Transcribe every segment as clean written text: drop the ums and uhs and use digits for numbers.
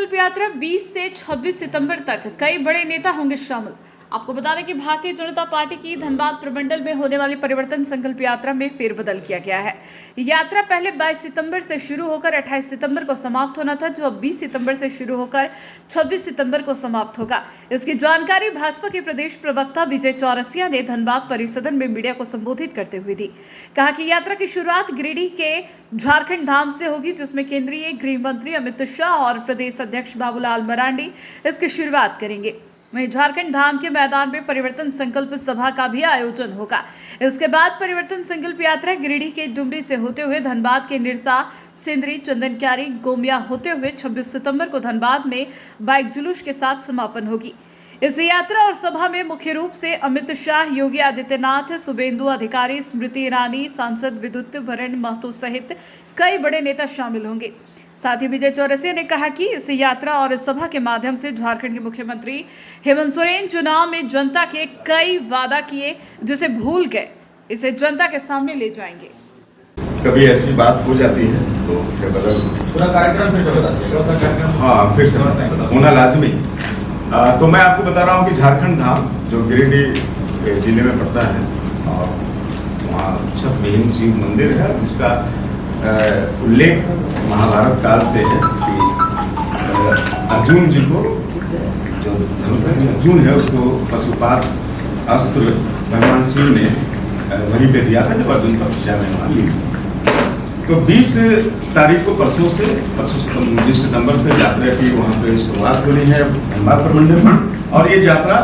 संकल्प यात्रा 20 से 26 सितंबर तक कई बड़े नेता होंगे शामिल। आपको बता दें कि भारतीय जनता पार्टी की धनबाद प्रमंडल में होने वाली परिवर्तन संकल्प यात्रा में फेरबदल किया गया है। यात्रा पहले 22 सितंबर से शुरू होकर 28 सितंबर को समाप्त होना था, जो अब 20 सितंबर से शुरू होकर 26 सितंबर को समाप्त होगा। इसकी जानकारी भाजपा के प्रदेश प्रवक्ता विजय चौरसिया ने धनबाद परिसदन में मीडिया को संबोधित करते हुए दी। कहा कि यात्रा की शुरुआत गिरिडीह के झारखंड धाम से होगी, जिसमें केंद्रीय गृह मंत्री अमित शाह और प्रदेश अध्यक्ष बाबूलाल मरांडी इसकी शुरुआत करेंगे। वहीं झारखंड धाम के मैदान में परिवर्तन संकल्प सभा का भी आयोजन होगा। इसके बाद परिवर्तन संकल्प यात्रा गिरिडीह के डुमरी से होते हुए धनबाद के निरसा, सिंदरी, चंदनक्यारी, गोमिया होते हुए 26 सितंबर को धनबाद में बाइक जुलूस के साथ समापन होगी। इस यात्रा और सभा में मुख्य रूप से अमित शाह, योगी आदित्यनाथ, शुभेंदु अधिकारी, स्मृति ईरानी, सांसद विद्युत वरण महतो सहित कई बड़े नेता शामिल होंगे। साथ ही विजय चौरसिया ने कहा कि इस यात्रा और इस सभा के माध्यम से झारखंड के मुख्यमंत्री हेमंत सोरेन चुनाव में जनता के कई वादा किए, जिसे भूल गए, इसे जनता के सामने ले जाएंगे। कभी ऐसी बात हो जाती है तो फिर बदल पूरा कार्यक्रम फिर से बताते हैं। हाँ, फिर से होना लाजमी। तो मैं आपको बता रहा हूँ कि झारखंड धाम जो गिरिडीह जिले में पड़ता है और वहाँ छतविहीन शिव मंदिर है, जिसका उल्लेख महाभारत काल से है कि अर्जुन जी को, जो धनुर्धर अर्जुन है, उसको पशुपात अस्त्र भगवान शिव ने वहीं पे दिया था जब अर्जुन तपस्या में वहाँ ली। तो 20 तारीख को परसों 20 सितंबर से यात्रा की वहाँ पे शुरुआत होनी है धनबाद प्रमंडल में, और ये यात्रा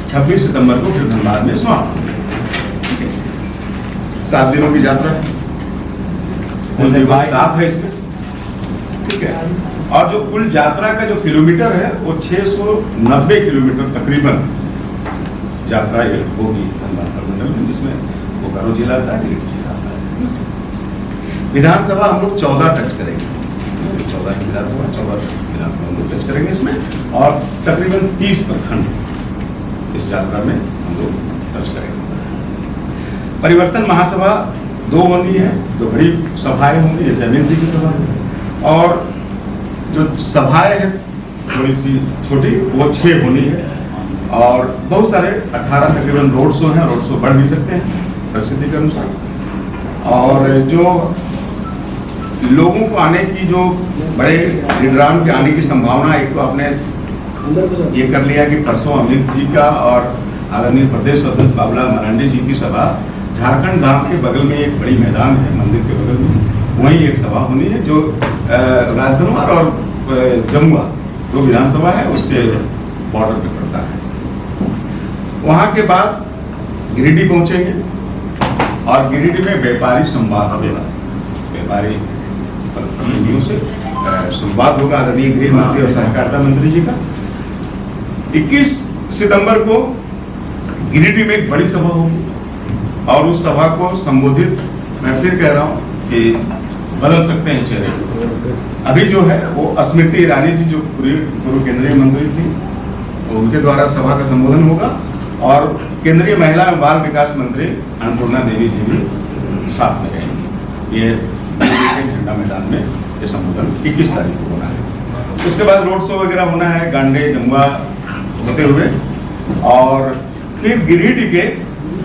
26 सितंबर को फिर धनबाद में समाप्त होगी। 7 दिनों की यात्रा है, 7 है इसमें, ठीक है। और जो कुल यात्रा का जो किलोमीटर है वो 690 किलोमीटर तकरीबन यात्रा ये होगी धनबाद प्रमंडल में, जिसमें बोकारो जिला आता है, गिरिडीह जिला आता है। विधानसभा हम लोग 14 टच करेंगे, 14 विधानसभा 14 विधानसभा हम लोग टच करेंगे इसमें, और तकरीबन 30 प्रखंड इस यात्रा में हम लोग टच करेंगे। परिवर्तन महासभा 2 होनी है, 2 बड़ी सभाएं होंगी, जैसे अमित जी की सभा है, और जो सभाएं हैं थोड़ी सी छोटी वो 6 होनी है, और बहुत सारे 18 तकरीबन रोड शो हैं, रोड शो बढ़ भी सकते हैं परिस्थिति के अनुसार। और जो लोगों को आने की, जो बड़े लीडरान के आने की संभावना, एक तो आपने ये कर लिया कि परसों अमित जी का और आदरणीय प्रदेश अध्यक्ष बाबूलाल मरांडी जी की सभा झारखंड धाम के बगल में एक बड़ी मैदान है मंदिर के बगल में, वहीं एक सभा होनी है जो राजधनवार और जमुआ 2 विधानसभा है उसके बॉर्डर पे पड़ता है। वहां के बाद गिरिडीह पहुंचेंगे और गिरिडीह में व्यापारी संवाद होगा, व्यापारी प्रतिनिधियों से संवाद होगा आदरणीय गृह मंत्री और सहकारिता मंत्री जी का। 21 सितंबर को गिरिडीह में एक बड़ी सभा होगी, और उस सभा को संबोधित, मैं फिर कह रहा हूं कि बदल सकते हैं चेहरे। अभी जो है वो स्मृति ईरानी जी जो पूर्व केंद्रीय मंत्री थी, उनके द्वारा सभा का संबोधन होगा, और केंद्रीय महिला एवं बाल विकास मंत्री अन्नपूर्णा देवी जी भी साथ में रहेंगे। ये झंडा मैदान में ये संबोधन 21 तारीख को होना है। उसके बाद रोड शो वगैरह होना है गांडे जमुआ होते हुए, और फिर गिरिडीह के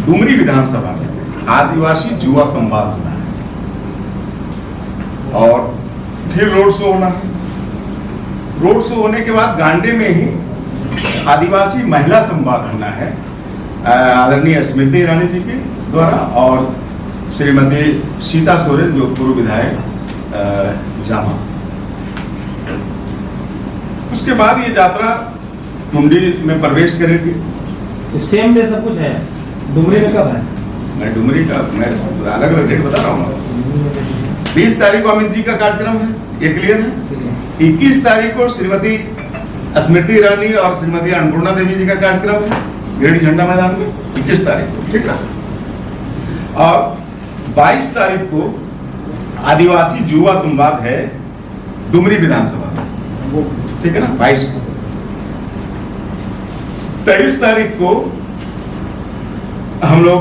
डुमरी विधानसभा में आदिवासी युवा संवाद होना है, और फिर रोड शो होना है। रोड शो होने के बाद गांडे में ही आदिवासी महिला संवाद होना है आदरणीय स्मृति ईरानी जी के द्वारा और श्रीमती सीता सोरेन जो पूर्व विधायक जामा। उसके बाद ये यात्रा टुंडी में प्रवेश करेगी। सेम डे सब कुछ है, डुमरी में कब है? मैं डुमरी का अलग अलग डेट बता रहा हूँ। 20 तारीख को अमित जी का कार्यक्रम है, ये क्लियर है। 21 तारीख को श्रीमती स्मृति ईरानी और श्रीमती अन्नपूर्णा देवी जी का कार्यक्रम है गिरिडीह झंडा मैदान में 21 तारीख को, ठीक है। और 22 तारीख को आदिवासी युवा संवाद है डुमरी विधानसभा में, ठीक है ना, 22 को। 23 तारीख को हम लोग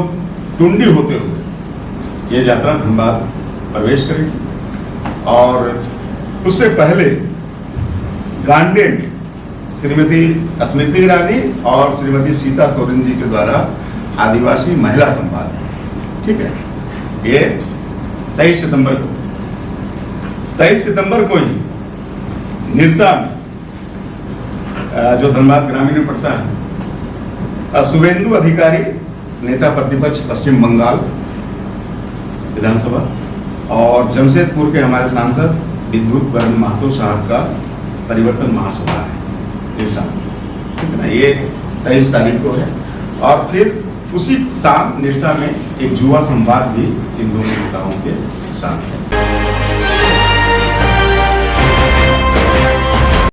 टुंडी होते हुए ये यात्रा धनबाद प्रवेश करेगी, और उससे पहले गांडे में श्रीमती स्मृति ईरानी और श्रीमती सीता सोरेन जी के द्वारा आदिवासी महिला संवाद है। ठीक है, ये 23 सितंबर को 23 सितंबर को ही निरसा में जो धनबाद ग्रामीण में पड़ता है, शुभेंदु अधिकारी नेता प्रतिपक्ष पश्चिम बंगाल विधानसभा और जमशेदपुर के हमारे सांसद विद्युत वर्ण महतो साहब का परिवर्तन महासभा है ये शाम, ठीक है ना, ये 23 तारीख को है। और फिर उसी शाम निरसा में एक युवा संवाद भी इन दोनों नेताओं के साथ है।